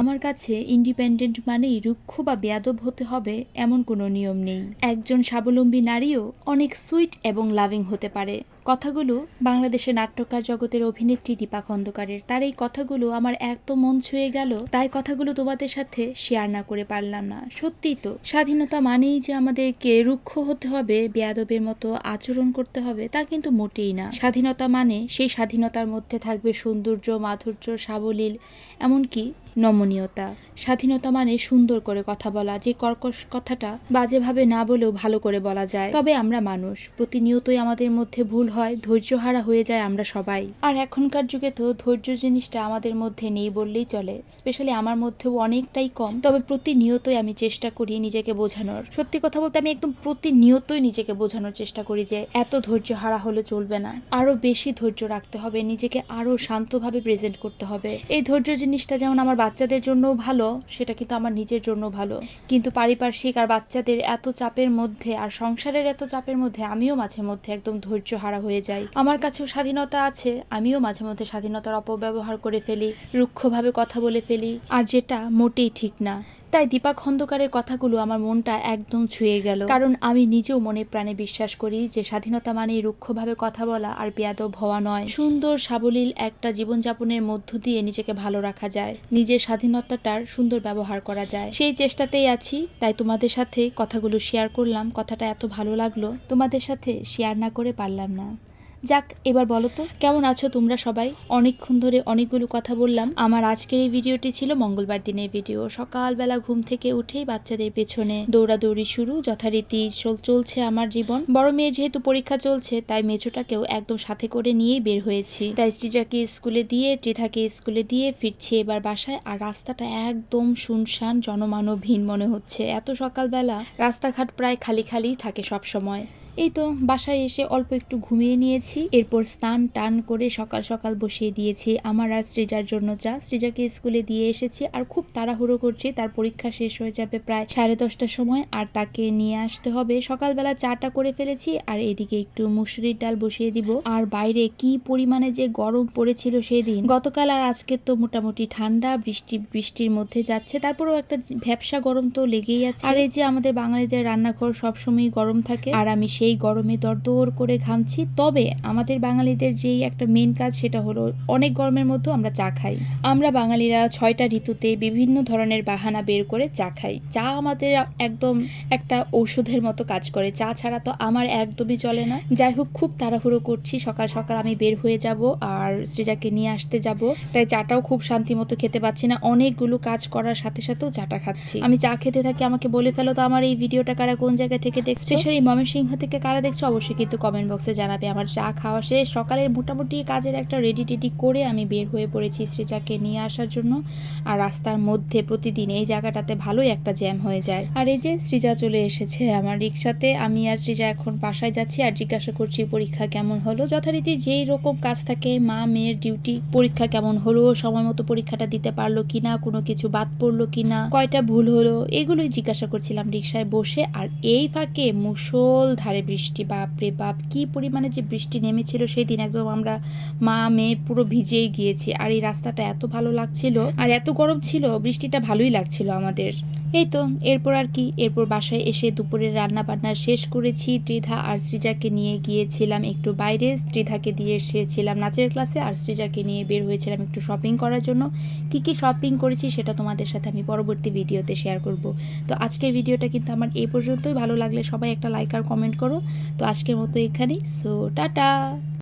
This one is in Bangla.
আমার কাছে ইন্ডিপেন্ডেন্ট মানেই রুক্ষ বা বেয়াদব হতে হবে এমন কোনো নিয়ম নেই। একজন স্বাবলম্বী নারীও অনেক সুইট এবং লাভিং হতে পারে। কথাগুলো বাংলাদেশের নাট্যকার জগতের অভিনেত্রী দীপা খন্দকারের। তার এই কথাগুলো আমার এত মন ছুঁয়ে গেল, তাই কথাগুলো তোমাদের সাথে শেয়ার না করে পারলাম না। সত্যিই তো, স্বাধীনতা মানেই যে আমাদেরকে রুক্ষ হতে হবে, বেয়াদবের মতো আচরণ করতে হবে, তা কিন্তু মোটেই না। স্বাধীনতা মানে সেই স্বাধীনতার মধ্যে থাকবে সৌন্দর্য, মাধুর্য, সাবলীল, এমনকি নমনীয়তা। স্বাধীনতা মানে সুন্দর করে কথা বলা, যে কর্কশ কথাটা বাজেভাবে না বলেও ভালো করে বলা যায়। তবে আমরা মানুষ, প্রতিনিয়তই আমাদের মধ্যে ভুল হয়, ধৈর্যহারা হয়ে যায় আমরা সবাই। আর এখনকার যুগে তো ধৈর্য জিনিসটা আমাদের মধ্যে নেই বললেই চলে। স্পেশালি আমার মধ্যেও অনেকটাই কম। তবে প্রতিনিয়তই আমি চেষ্টা করি নিজেকে বোঝানোর। সত্যি কথা বলতে আমি একদম প্রতিনিয়তই নিজেকে বোঝানোর চেষ্টা করি যে এত ধৈর্যহারা হলে চলবে না, আরো বেশি ধৈর্য রাখতে হবে, নিজেকে আরো শান্তভাবে প্রেজেন্ট করতে হবে। এই ধৈর্য জিনিসটা যেমন আমার বাচ্চাদের জন্যও ভালো, সেটা কিন্তু আমার নিজের জন্য ভালো। কিন্তু পারিপার্শ্বিক আর বাচ্চাদের এত চাপের মধ্যে আর সংসারের এত চাপের মধ্যে আমিও মাঝে মধ্যে একদম ধৈর্য হারা হয়ে যাই। আমার কাছেও স্বাধীনতা আছে, আমিও মাঝে মধ্যে স্বাধীনতার অপব্যবহার করে ফেলি, রুক্ষভাবে কথা বলে ফেলি, আর যেটা মোটেই ঠিক না। তাই দীপা খন্দকারের কথাগুলো আমার মনটা একদম ছুঁয়ে গেল। কারণ আমি নিজেও মনে প্রাণে বিশ্বাস করি যে স্বাধীনতা মানেই রুক্ষভাবে কথা বলা আর বেয়াদব হওয়া নয়। সুন্দর সাবলীল একটা জীবনযাপনের মধ্য দিয়ে নিজেকে ভালো রাখা যায়, নিজের স্বাধীনতাটার সুন্দর ব্যবহার করা যায়। সেই চেষ্টাতেই আছি, তাই তোমাদের সাথে কথাগুলো শেয়ার করলাম। কথাটা এত ভালো লাগলো, তোমাদের সাথে শেয়ার না করে পারলাম না। যাক, এবার বলো তো কেমন আছো তোমরা সবাই? অনেকক্ষণ ধরে অনেকগুলো কথা বললাম। আমার আজকের এই ভিডিওটি ছিল মঙ্গলবার দিনের ভিডিও। সকালবেলা ঘুম থেকে উঠেই বাচ্চাদের পেছনে দৌড়াদৌড়ি শুরু, যথারীতি চলছে আমার জীবন। বড় মেয়ের যেহেতু পরীক্ষা চলছে, তাই মেছোটাকেও একদম সাথে করে নিয়েই বের হয়েছি। তাই সৃজাকে স্কুলে দিয়ে, ত্রিধাকে স্কুলে দিয়ে ফিরছি এবার বাসায়। আর রাস্তাটা একদম শুনশান, জনমানবহীন মনে হচ্ছে। এত সকালবেলা রাস্তাঘাট প্রায় খালি খালি থাকে সব সময়। এই তো বাসায় এসে অল্প একটু ঘুমিয়ে নিয়েছি, এরপর স্নান টান করে সকাল সকাল বসিয়ে দিয়েছি আমার আর সৃজার জন্য চা। সৃজাকে স্কুলে দিয়ে এসেছি আর খুব তাড়াহুড়ো করছি, তার পরীক্ষা শেষ হয়ে যাবে প্রায় 10:30টার সময়, আর তাকে নিয়ে আসতে হবে। সকালবেলা চাটা করে ফেলেছি, আর এদিকে একটু মুসুরির ডাল বসিয়ে দিব। আর বাইরে কি পরিমাণে যে গরম পড়েছিল সেদিন, গতকাল আর আজকে তো মোটামুটি ঠান্ডা, বৃষ্টির মধ্যে যাচ্ছে, তারপরেও একটা ভ্যাপসা গরম তো লেগেই আছে। আর এই যে আমাদের বাঙালিদের রান্নাঘর সবসময় গরম থাকে, আর আমি সেই গরমে দরদর করে ঘামছি। তবে আমাদের বাঙালিদের যেই একটা মেন কাজ, সেটা হলো অনেক গরমের মধ্যেও আমরা চা খাই। আমরা বাঙালিরা 6টা ঋতুতে বিভিন্ন ধরনের বাহানা বের করে চা খাই। চা আমাদের একদম একটা ঔষধের মতো কাজ করে, চা ছাড়া তো আমার একদমই চলে না। যাই হোক, খুব তাড়াহুড়ো করছি, সকাল সকাল আমি বের হয়ে যাব আর সৃজাকে নিয়ে আসতে যাব, তাই চাটাও খুব শান্তি মতো খেতে পাচ্ছি না। অনেকগুলো কাজ করার সাথে সাথেও চাটা খাচ্ছি। আমি চা খেতে থাকি, আমাকে বলে ফেলো তো আমার এই ভিডিওটা কারা কোন জায়গা থেকে দেখছো, স্পেশালি ময়মনসিংহ থেকে কারা দেখছো অবশ্যই কিন্তু কমেন্ট বক্সে জানাবে। আমার চা খাওয়া শেষ, সকালের মোটামুটি কাজের একটা রেডি করে আমি বের হয়ে পড়েছি সৃজাকে নিয়ে আসার জন্য। আর রাস্তার মধ্যে প্রতিদিন এই জায়গাটাতে ভালোই একটা জ্যাম হয়ে যায়। আর এই যে সৃজা চলে এসেছে আমার রিক্সাতে। আমি আর সৃজা এখন বাসায় যাচ্ছি আর জিজ্ঞাসা করছি পরীক্ষা কেমন হলো। যথারীতি যেই রকম কাজ থাকে, মা মেয়ের ডিউটি, পরীক্ষা কেমন হলো, সময় মতো পরীক্ষাটা দিতে পারলো কিনা, কোনো কিছু বাদ পড়লো কিনা, কয়টা ভুল হলো, এগুলোই জিজ্ঞাসা করছিলাম রিক্সায় বসে। আর এই ফাঁকে মুষলধারে বৃষ্টি, বাপরে বাপ কি পরিমাণে যে বৃষ্টি নেমেছিল সেদিন, একদম আমরা মা মেয়ে পুরো ভিজেই গিয়েছি। আর এই রাস্তাটা এত ভালো লাগছিল, আর এত গরম ছিল, বৃষ্টিটা ভালোই লাগছিল আমাদের। এই তো এরপর আর কি, এরপর বাসায় এসে দুপুরের রান্না বান্না শেষ করেছি। ত্রিধা আর সৃজাকে নিয়ে গিয়েছিলাম একটু বাইরে, ত্রিধাকে দিয়ে এসেছিলাম নাচের ক্লাসে, আর সৃজাকে নিয়ে বের হয়েছিলাম একটু শপিং করার জন্য। কি শপিং করেছি সেটা তোমাদের সাথে আমি পরবর্তী ভিডিওতে শেয়ার করব। তো আজকের ভিডিওটা কিন্তু আমার এই পর্যন্তই। ভালো লাগলে সবাই একটা লাইক আর কমেন্ট করো। তো আজকের মতো এখানেই, সো টাটা।